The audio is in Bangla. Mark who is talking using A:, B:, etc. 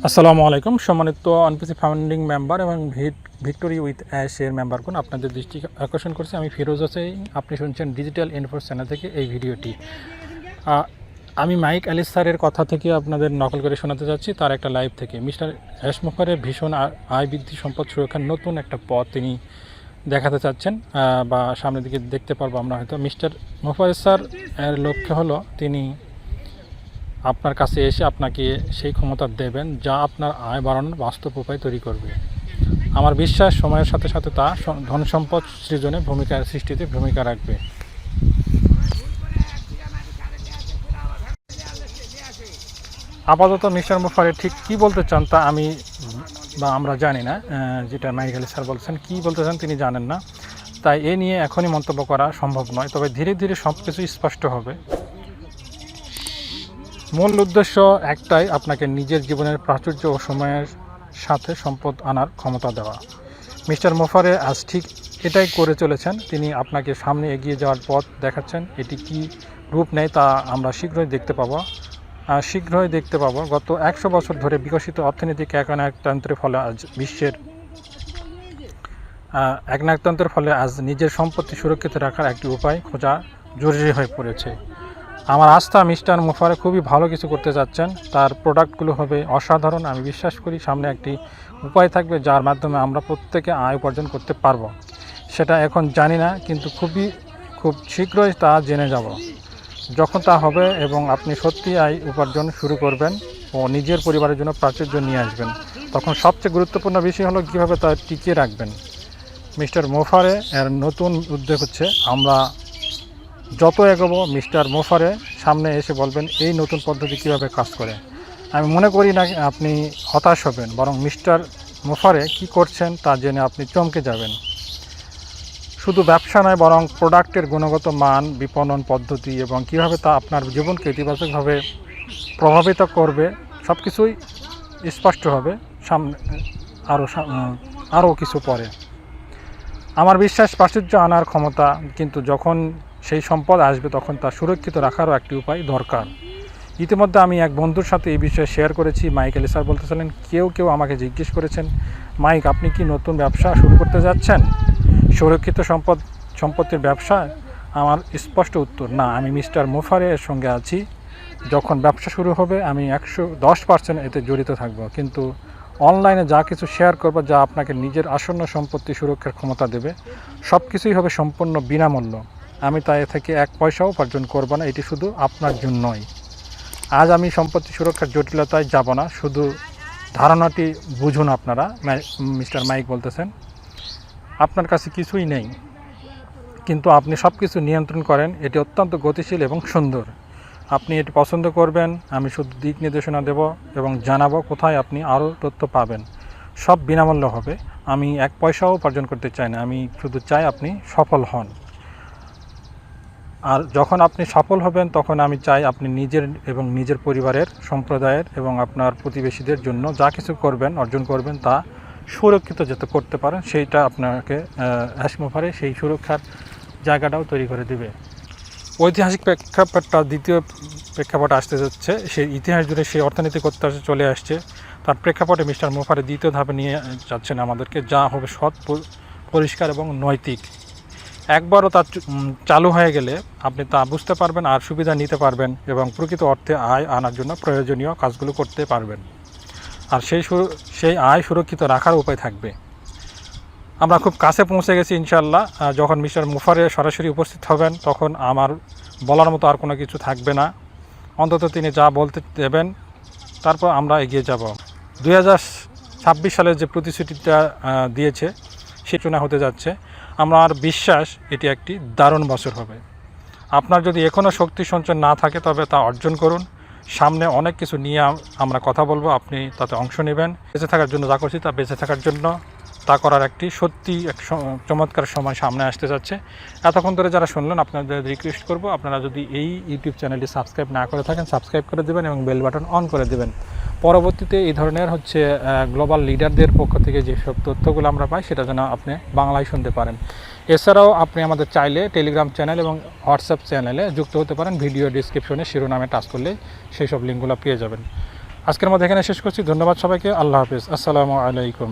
A: আসসালামু আলাইকুম সম্মানিত অনপিসি ফাউন্ডিং মেম্বার এবং ভিক্টোরি উইথ অ্যাশের মেম্বারগণ, আপনাদের দৃষ্টি আকর্ষণ করছি। আমি ফিরোজ হোসেন, আপনি শুনছেন ডিজিটাল ইনফোর্স চ্যানেল থেকে এই ভিডিওটি। আমি মাইক আলী স্যারের কথা থেকে আপনাদের নকল করে শোনাতে যাচ্ছি, তার একটা লাইভ থেকে। মিস্টার হ্যাশমুখারের ভীষণ আয় বৃদ্ধি সম্পদ সুরক্ষার নতুন একটা পথ তিনি দেখাতে চাচ্ছেন, বা সামনের দিকে দেখতে পারবো আমরা হয়তো। মিস্টার মোফারেজ স্যার এর লক্ষ্য হলো তিনি আপনার কাছে এসে আপনাকে সেই ক্ষমতা দেবেন যা আপনার আয় বাড়ানোর বাস্তব উপায় তৈরি করবে। আমার বিশ্বাস সময়ের সাথে সাথে তা ধন সম্পদ সৃজনে সৃষ্টিতে ভূমিকা রাখবে। আপাতত মিস্টার মুফারে ঠিক কী বলতে চান তা আমরা জানি না। যেটা মাইক আলী স্যার বলছেন, কী বলতে চান তিনি জানেন না, তাই এ নিয়ে এখনই মন্তব্য করা সম্ভব নয়। তবে ধীরে ধীরে সব কিছু স্পষ্ট হবে। মূল উদ্দেশ্য একটাই, আপনাকে নিজের জীবনের প্রাচুর্য ও সময়ের সাথে সম্পদ আনার ক্ষমতা দেওয়া। মিস্টার মোফারে আজ ঠিক এটাই করে চলেছেন। তিনি আপনাকে সামনে এগিয়ে যাওয়ার পথ দেখাচ্ছেন। এটি কি রূপ নেয় তা আমরা শীঘ্রই দেখতে পাবো। গত 100 বছর ধরে বিকশিত অর্থনৈতিক একনায়কতন্ত্রের ফলে আজ নিজের সম্পত্তি সুরক্ষিত রাখার একটি উপায় খোঁজা জরুরি হয়ে পড়েছে। আমার আস্থা মিস্টার মুফারে খুবই ভালো কিছু করতে যাচ্ছেন। তার প্রোডাক্টগুলো হবে অসাধারণ। আমি বিশ্বাস করি সামনে একটি উপায় থাকবে যার মাধ্যমে আমরা প্রত্যেকে আয় উপার্জন করতে পারবো। সেটা এখন জানি না, কিন্তু খুব শীঘ্রই তা জেনে যাব। যখন তা হবে এবং আপনি সত্যি আয় উপার্জন শুরু করবেন ও নিজের পরিবারের জন্য প্রাচুর্য নিয়ে আসবেন, তখন সবচেয়ে গুরুত্বপূর্ণ বিষয় হলো কীভাবে তা টিকিয়ে রাখবেন। মিস্টার মুফারে এর নতুন উদ্যোগ হচ্ছে, আমরা যত এগোবো মিস্টার মোফারে সামনে এসে বলবেন এই নতুন পদ্ধতি কীভাবে কাজ করে। আমি মনে করি না আপনি হতাশ হবেন, বরং মিস্টার মোফারে কি করছেন তা জেনে আপনি চমকে যাবেন। শুধু ব্যবসা নয়, বরং প্রোডাক্টের গুণগত মান, বিপণন পদ্ধতি এবং কীভাবে তা আপনার জীবনকে ইতিবাচকভাবে প্রভাবিত করবে, সব কিছুই স্পষ্ট হবে সামনে আরও কিছু পরে। আমার বিশ্বাস প্রাচুর্য আনার ক্ষমতা, কিন্তু যখন সেই সম্পদ আসবে তখন তা সুরক্ষিত রাখারও একটি উপায় দরকার। ইতিমধ্যে আমি এক বন্ধুর সাথে এই বিষয়ে শেয়ার করেছি। মাইক আলী স্যার বলতেছিলেন, কেউ আমাকে জিজ্ঞেস করেছেন, মাইক আপনি কি নতুন ব্যবসা শুরু করতে যাচ্ছেন, সুরক্ষিত সম্পত্তির ব্যবসা? আমার স্পষ্ট উত্তর, না, আমি মিস্টার মুফারে এর সঙ্গে আছি। যখন ব্যবসা শুরু হবে আমি 110% এতে জড়িত থাকব, কিন্তু অনলাইনে যা কিছু শেয়ার করব যা আপনাকে নিজের আসন্ন সম্পত্তি সুরক্ষার ক্ষমতা দেবে, সব কিছুই হবে সম্পূর্ণ বিনামূল্য। আমি তাই থেকে 1 পয়সাও উপার্জন করব না, এটি শুধু আপনার জন্যই। আজ আমি সম্পত্তি সুরক্ষার জটিলতায় যাব না, শুধু ধারণাটি বুঝুন। আপনারা, মিস্টার মাইক বলতেছেন, আপনার কাছে কিছুই নেই, কিন্তু আপনি সব কিছু নিয়ন্ত্রণ করেন। এটি অত্যন্ত গতিশীল এবং সুন্দর। আপনি এটি পছন্দ করবেন। আমি শুধু দিক নির্দেশনা দেব এবং জানাবো কোথায় আপনি আরও তথ্য পাবেন। সব বিনামূল্য হবে। আমি 1 পয়সাও উপার্জন করতে চাই না, আমি শুধু চাই আপনি সফল হন। আর যখন আপনি সফল হবেন তখন আমি চাই আপনি নিজের পরিবারের, সম্প্রদায়ের এবং আপনার প্রতিবেশীদের জন্য যা কিছু অর্জন করবেন তা সুরক্ষিত যাতে করতে পারেন, সেইটা আপনাকে হ্যাশমুফারে সেই সুরক্ষার জায়গাটাও তৈরি করে দেবে। ঐতিহাসিক দ্বিতীয় প্রেক্ষাপট আসতে যাচ্ছে। সেই ইতিহাস জুড়ে সেই অর্থনৈতিক অত্যাচার চলে আসছে, তার প্রেক্ষাপটে মিস্টার মুফারে দ্বিতীয় ধাপে নিয়ে যাচ্ছেন আমাদেরকে, যা হবে সৎ, পরিষ্কার এবং নৈতিক। একবারও তা চালু হয়ে গেলে আপনি তা বুঝতে পারবেন আর সুবিধা নিতে পারবেন এবং প্রকৃত অর্থে আয় আনার জন্য প্রয়োজনীয় কাজগুলো করতে পারবেন। আর সেই আয় সুরক্ষিত রাখার উপায় থাকবে। আমরা খুব কাছে পৌঁছে গেছি ইনশাল্লাহ। যখন মিস্টার মুফারে সরাসরি উপস্থিত হবেন তখন আমার বলার মতো আর কোনো কিছু থাকবে না। অন্তত তিনি যা বলতে দেবেন, তারপর আমরা এগিয়ে যাব। 2026 সালের যে প্রতিশ্রুতিটা দিয়েছে সেটা হতে যাচ্ছে। আমার বিশ্বাস এটি একটি দারুণ বছর হবে। আপনার যদি এখনও শক্তি সঞ্চয় না থাকে তবে তা অর্জন করুন। সামনে অনেক কিছু নিয়ে আমরা কথা বলবো, আপনি তাতে অংশ নেবেন। বেঁচে থাকার জন্য যা করছি তা বেঁচে থাকার জন্য, তা করার একটি সত্যি এক চমৎকার সময় সামনে আসতে যাচ্ছে। এতক্ষণ ধরে যারা শুনলেন, আপনাদের রিকোয়েস্ট করব, আপনারা যদি এই ইউটিউব চ্যানেলটি সাবস্ক্রাইব না করে থাকেন, সাবস্ক্রাইব করে দেবেন এবং বেল বাটন অন করে দেবেন। পরবর্তীতে এই ধরনের গ্লোবাল লিডারদের পক্ষ থেকে যেসব তথ্যগুলো আমরা পাই সেটা যেন আপনি বাংলায় শুনতে পারেন। এছাড়াও আপনি আমাদের চাইলে টেলিগ্রাম চ্যানেল এবং হোয়াটসঅ্যাপ চ্যানেলে যুক্ত হতে পারেন। ভিডিও ডিসক্রিপশনে শিরোনামে টাচ করলে সেই সব লিঙ্কগুলো পেয়ে যাবেন। আজকের মধ্যে এখানে শেষ করছি। ধন্যবাদ সবাইকে। আল্লাহ হাফেজ। আসসালামু আলাইকুম।